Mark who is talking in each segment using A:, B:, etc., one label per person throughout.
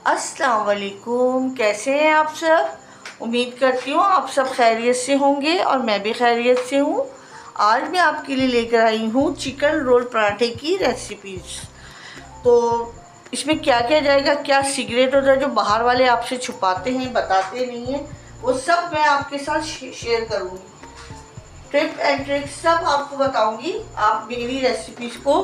A: अस्सलाम वालेकुम। कैसे हैं आप सब? उम्मीद करती हूँ आप सब खैरियत से होंगे और मैं भी खैरियत से हूँ। आज मैं आपके लिए लेकर आई हूँ चिकन रोल पराठे की रेसिपीज़। तो इसमें क्या क्या जाएगा, क्या सीक्रेट होता है जो बाहर वाले आपसे छुपाते हैं, बताते नहीं हैं, वो सब मैं आपके साथ शेयर करूँगी। टिप एंड ट्रिक सब आपको बताऊंगी। आप मेरी रेसिपीज को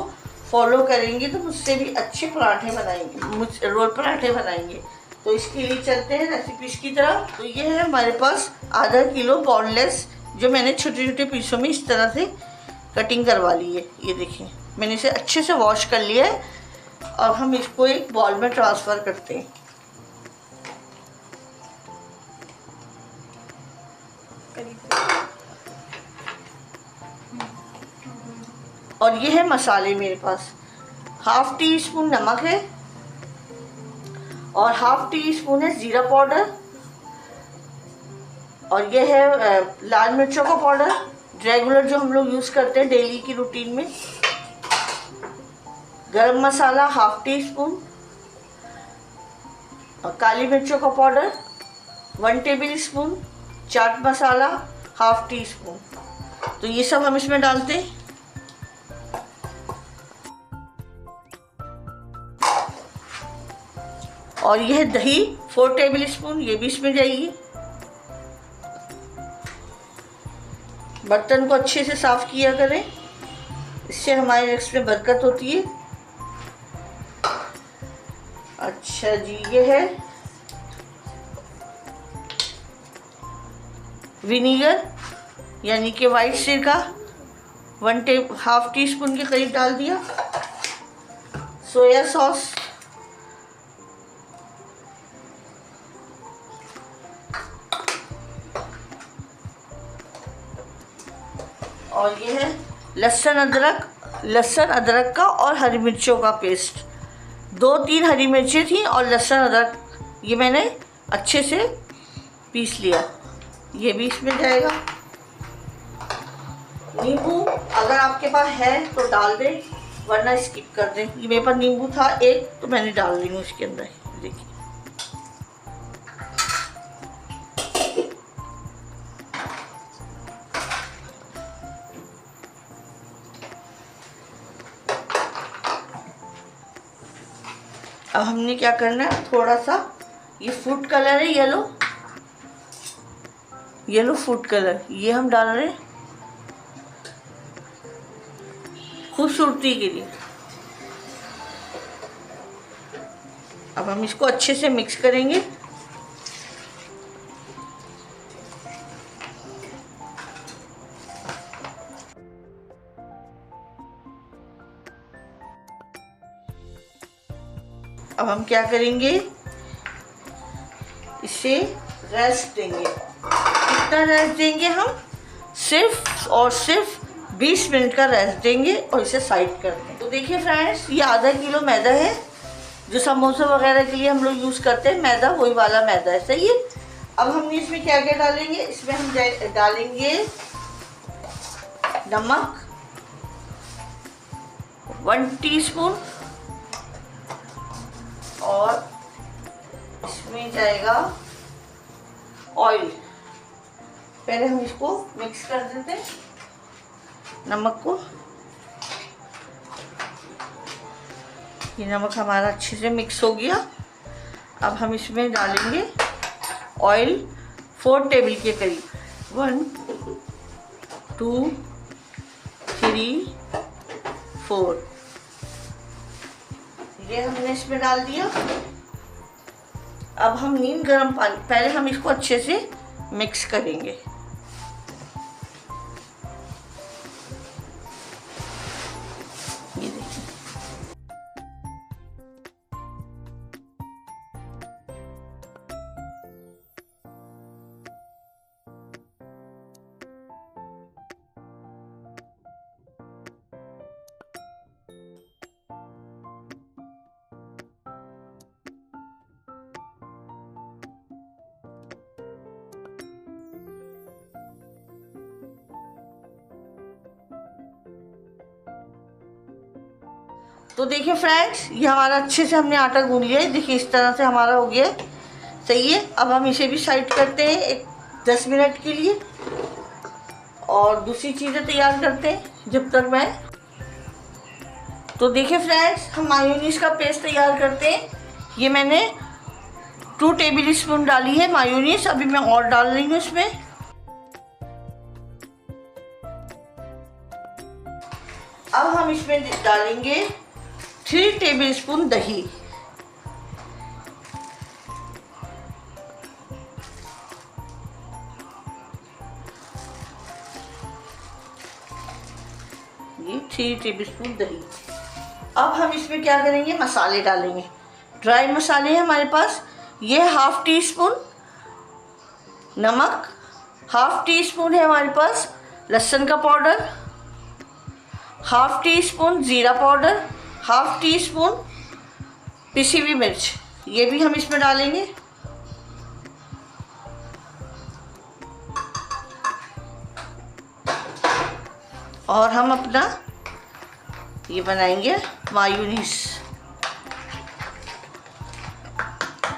A: फॉलो करेंगे तो मुझसे भी अच्छे पराठे बनाएंगे, मुझ रोल पराठे बनाएंगे। तो इसके लिए चलते हैं रेसिपीज की तरफ। तो ये है हमारे पास आधा किलो बॉनलेस, जो मैंने छोटे छोटे पीसों में इस तरह से कटिंग करवा ली है। ये देखिए, मैंने इसे अच्छे से वॉश कर लिया है। और हम इसको एक बॉल में ट्रांसफ़र करते हैं। और ये है मसाले मेरे पास। हाफ टी स्पून नमक है और हाफ टी स्पून है ज़ीरा पाउडर। और ये है लाल मिर्चों का पाउडर, रेगुलर जो हम लोग यूज़ करते हैं डेली की रूटीन में। गरम मसाला हाफ टी स्पून और काली मिर्चों का powder 1 table spoon. Chaat masala half tea spoon. तो ये सब हम इसमें डालते हैं। और यह दही 4 टेबल स्पून, ये भी इसमें जाइए। बर्तन को अच्छे से साफ किया करें, इससे हमारे रक्स में बरकत होती है। अच्छा जी, ये है विनीगर यानी कि वाइट सिरका, हाफ टी स्पून के करीब डाल दिया। सोया सॉस, और ये है लहसुन अदरक का और हरी मिर्चों का पेस्ट। 2-3 हरी मिर्चें थी और लहसुन अदरक ये मैंने अच्छे से पीस लिया, ये भी इसमें जाएगा। नींबू अगर आपके पास है तो डाल दें, वरना स्किप कर दें। ये मेरे पास नींबू था एक, तो मैंने डाल दी हूँ इसके अंदर। देखिए, अब हमने क्या करना है, थोड़ा सा ये फूड कलर है, येलो फूड कलर, ये हम डाल रहे हैं खूबसूरती के लिए। अब हम इसको अच्छे से मिक्स करेंगे। अब हम क्या करेंगे, इसे रेस्ट देंगे। कितना रेस्ट देंगे हम? सिर्फ और सिर्फ 20 मिनट का रेस्ट देंगे और इसे साइड कर दें। तो देखिए फ्रेंड्स, ये आधा किलो मैदा है, जो समोसा वगैरह के लिए हम लोग यूज़ करते हैं मैदा, वही वाला मैदा है, सही है। अब हम इसमें क्या क्या डालेंगे, इसमें हम डालेंगे नमक 1 टीस्पून, और इसमें जाएगा ऑयल। पहले हम इसको मिक्स कर देते हैं, नमक को। ये नमक हमारा अच्छे से मिक्स हो गया। अब हम इसमें डालेंगे ऑयल 4 टेबल के करीब। 1 2 3 4, ये हमने इसमें डाल दिया। अब हम नीम गर्म पानी, पहले हम इसको अच्छे से मिक्स करेंगे। ये देखिए, तो देखिए फ्रेंड्स, ये हमारा अच्छे से हमने आटा गूंद लिया है। देखिए इस तरह से हमारा हो गया, सही है। अब हम इसे भी साइड करते हैं एक 10 मिनट के लिए और दूसरी चीज़ें तैयार करते हैं जब तक मैं। तो देखिए फ्रेंड्स, हम मायोनीज का पेस्ट तैयार करते हैं। ये मैंने 2 टेबल स्पून डाली है मायोनीज, अभी मैं और डाल रही हूँ इसमें। अब हम इसमें डालेंगे 3 टेबल स्पून दही। ये 3 टेबल स्पून दही। अब हम इसमें क्या करेंगे, मसाले डालेंगे। ड्राई मसाले हैं हमारे पास। ये 1/2 टी स्पून नमक, 1/2 टी स्पून है हमारे पास लहसुन का पाउडर, 1/2 टी स्पून ज़ीरा पाउडर, 1/2 टी स्पून पिसी हुई मिर्च, ये भी हम इसमें डालेंगे। और हम अपना ये बनाएंगे मायोनीज।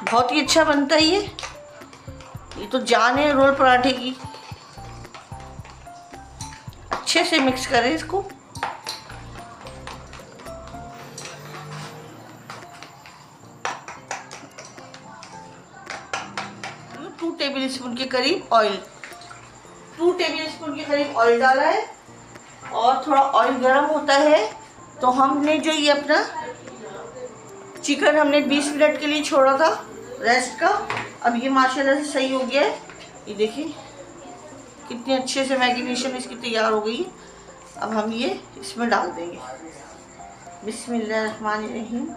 A: बहुत ही अच्छा बनता है ये तो जान है रोल पराठे की। अच्छे से मिक्स करें इसको। टू टेबल स्पून के करीब ऑयल, 2 टेबल स्पून के करीब ऑयल डाला है। और थोड़ा ऑयल गर्म होता है तो हमने जो ये अपना चिकन हमने 20 मिनट के लिए छोड़ा था रेस्ट का, अब ये माशाल्लाह से सही हो गया है। ये देखिए कितने अच्छे से मैरिनेशन इसकी तैयार हो गई है। अब हम ये इसमें डाल देंगे। बिस्मिल्लाहिर्रहमानिर्रहीम।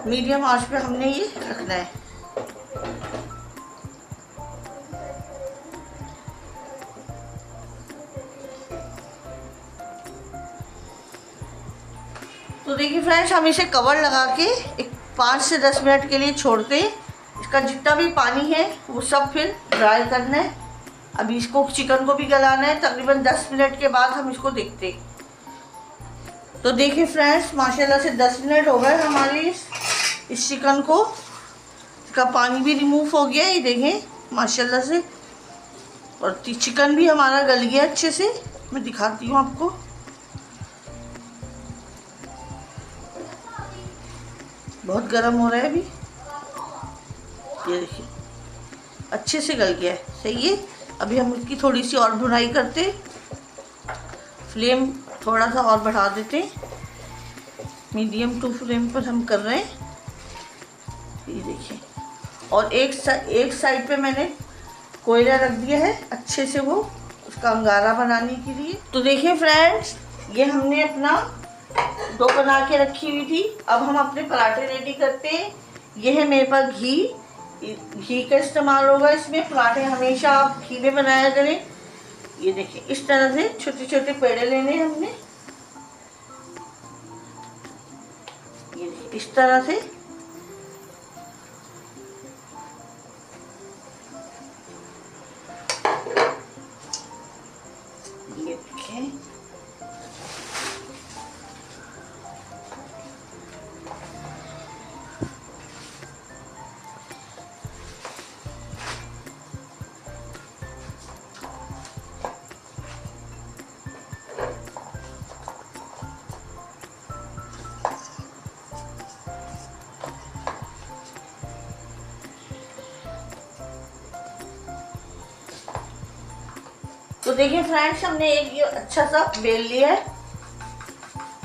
A: मीडियम आंच पे हमने ये रखना है। तो देखिए फ्रेंड्स, हम इसे कवर लगा के एक 5 से 10 मिनट के लिए छोड़ते हैं। इसका जितना भी पानी है वो सब फिर ड्राई करना है। अभी इसको चिकन को भी गलाना है। तकरीबन 10 मिनट के बाद हम इसको देखते हैं। तो देखिए फ्रेंड्स, माशाल्लाह से 10 मिनट हो गए हमारे इस चिकन को। इसका पानी भी रिमूव हो गया, ये देखें माशाल्लाह से। और चिकन भी हमारा गल गया अच्छे से। मैं दिखाती हूँ आपको। बहुत गर्म हो रहा है अभी, ये देखिए अच्छे से गल गया है, सही है। अभी हम इसकी थोड़ी सी और भुनाई करते, फ्लेम थोड़ा सा और बढ़ा देते, मीडियम टू फ्लेम पर हम कर रहे हैं। ये देखिए, और एक साइड पे मैंने कोयला रख दिया है अच्छे से वो उसका अंगारा बनाने के लिए। तो देखिए फ्रेंड्स, ये हमने अपना डो बना के रखी हुई थी। अब हम अपने पराठे रेडी करते हैं। ये है मेरे पास घी का इस्तेमाल होगा इसमें। पराठे हमेशा आप घी में बनाया करें। ये देखिए इस तरह से छोटे छोटे पेड़े लेने हैं हमने। ये इस तरह से ये देखें। तो देखिए फ्रेंड्स, हमने एक ये अच्छा सा बेल लिया है।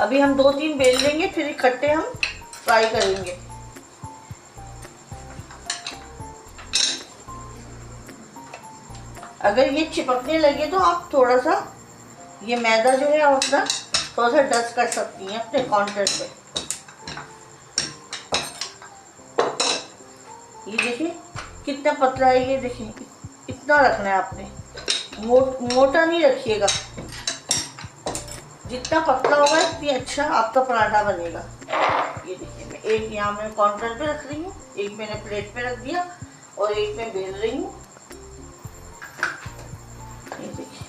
A: अभी हम 2-3 बेल लेंगे, फिर इकट्ठे हम फ्राई करेंगे। अगर ये चिपकने लगे तो आप थोड़ा सा ये मैदा जो है आप अपना थोड़ा सा डस्ट कर सकती हैं अपने काउंटर पे। ये देखिए कितना पतला है, ये देखिए इतना रखना है आपने। मोटा नहीं रखिएगा, जितना पतला होगा इतनी अच्छा आपका पराठा बनेगा। ये देखिए, मैं एक यहाँ मैं काउंटर पे रख रही हूँ, एक मैंने प्लेट पे रख दिया। और एक मैं बेल रही हूँ। ये देखिए,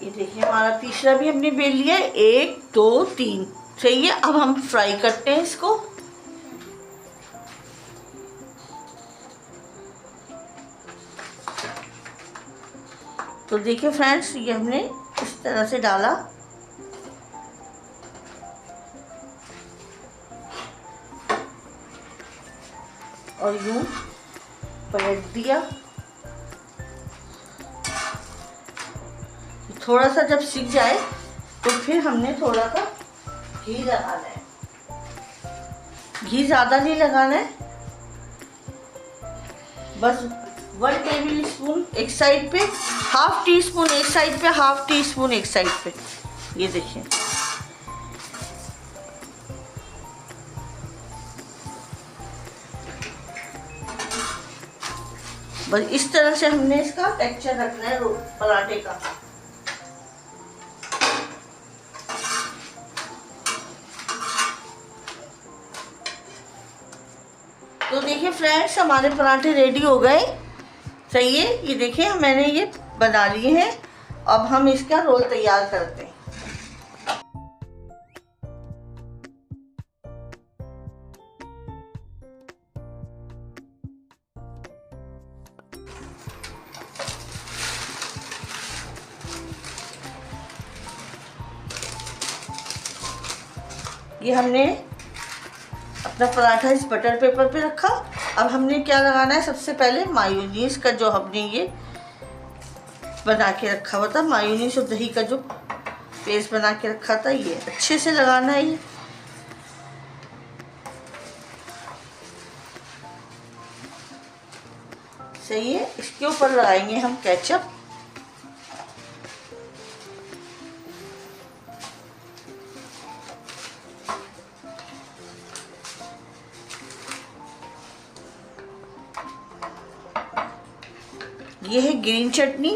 A: ये देखिए हमारा तीसरा भी हमने बेल लिया है। 1 2 3 सही है। अब हम फ्राई करते हैं इसको। तो देखिए फ्रेंड्स, ये हमने इस तरह से डाला और यूं पलट दिया। थोड़ा सा जब सिक जाए तो फिर हमने थोड़ा सा घी लगाना है। घी ज़्यादा नहीं लगाना है, बस 1 टेबल स्पून एक साइड पे, हाफ टी स्पून एक साइड पे, हाफ टी स्पून एक साइड पे। ये देखिए, बस इस तरह से हमने इसका टेक्सचर रखना है पराठे का। तो देखिए फ्रेंड्स, हमारे पराठे रेडी हो गए। सही है। ये देखिए मैंने ये बना लिए हैं। अब हम इसका रोल तैयार करते हैं। ये हमने अपना पराठा इस बटर पेपर पे रखा। अब हमने क्या लगाना है, सबसे पहले मायोनीज का जो हमने ये बना के रखा हुआ था, मायोनीज और दही का जो पेस्ट बना के रखा था, ये अच्छे से लगाना है। ये सही है। इसके ऊपर लगाएंगे हम केचप। ये है ग्रीन चटनी।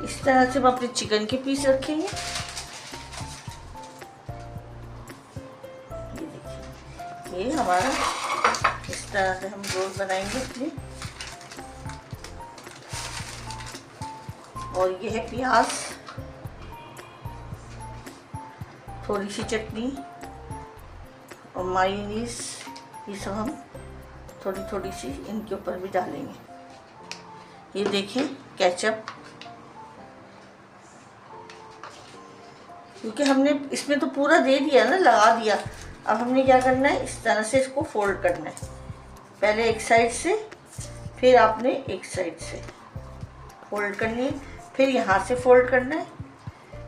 A: इस तरह से हम अपने चिकन के पीस रखेंगे। ये देखिए, ये हमारा इस तरह से हम रोल बनाएंगे अपने। और ये है प्याज, थोड़ी सी चटनी और मायोनीज, ये सब हम थोड़ी थोड़ी सी इनके ऊपर भी डालेंगे। ये देखें केचप, क्योंकि हमने इसमें तो पूरा दे दिया ना, लगा दिया। अब हमने क्या करना है, इस तरह से इसको फोल्ड करना है। पहले एक साइड से, फिर आपने एक साइड से फोल्ड करनी है, फिर यहाँ से फोल्ड करना है,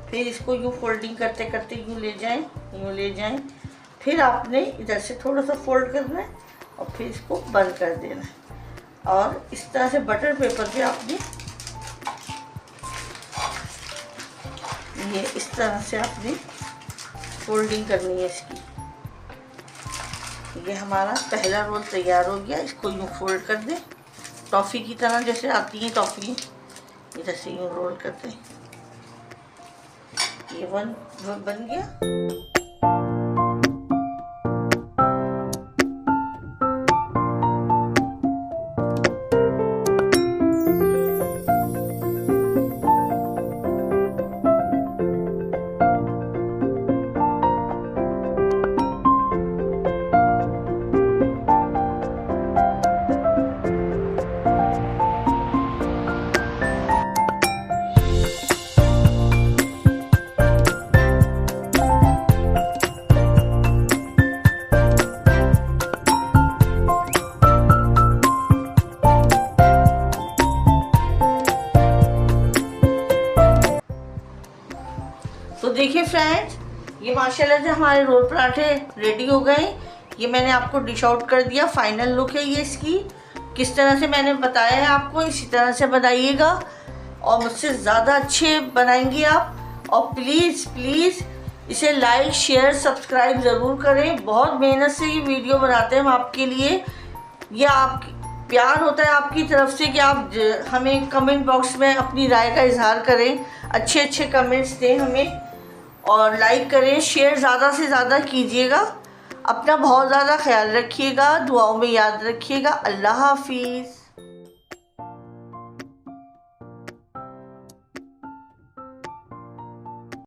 A: फिर इसको यूँ फोल्डिंग करते करते यूँ ले जाएं, फिर आपने इधर से थोड़ा सा फोल्ड करना है और फिर इसको बंद कर देना है। और इस तरह से बटर पेपर पे आपने ये इस तरह से आपने फोल्डिंग करनी है इसकी। ये हमारा पहला रोल तैयार हो गया। इसको यूँ फोल्ड कर दें, टॉफ़ी की तरह जैसे आती हैं टॉफ़ी, इधर से यूँ रोल करते हैं। ये बन गया। देखिए फ्रेंड्स, ये माशाल्लाह से हमारे रोल पराठे रेडी हो गए। ये मैंने आपको डिश आउट कर दिया। फाइनल लुक है ये इसकी। किस तरह से मैंने बताया है आपको, इसी तरह से बनाइएगा और मुझसे ज़्यादा अच्छे बनाएंगे आप। और प्लीज़ प्लीज़ इसे लाइक शेयर सब्सक्राइब ज़रूर करें। बहुत मेहनत से ये वीडियो बनाते हैं हम आपके लिए। ये आप प्यार होता है आपकी तरफ से कि आप हमें कमेंट बॉक्स में अपनी राय का इजहार करें, अच्छे अच्छे कमेंट्स दें हमें, और लाइक करें, शेयर ज़्यादा से ज़्यादा कीजिएगा। अपना बहुत ज़्यादा ख्याल रखिएगा, दुआओं में याद रखिएगा। अल्लाह हाफिज़।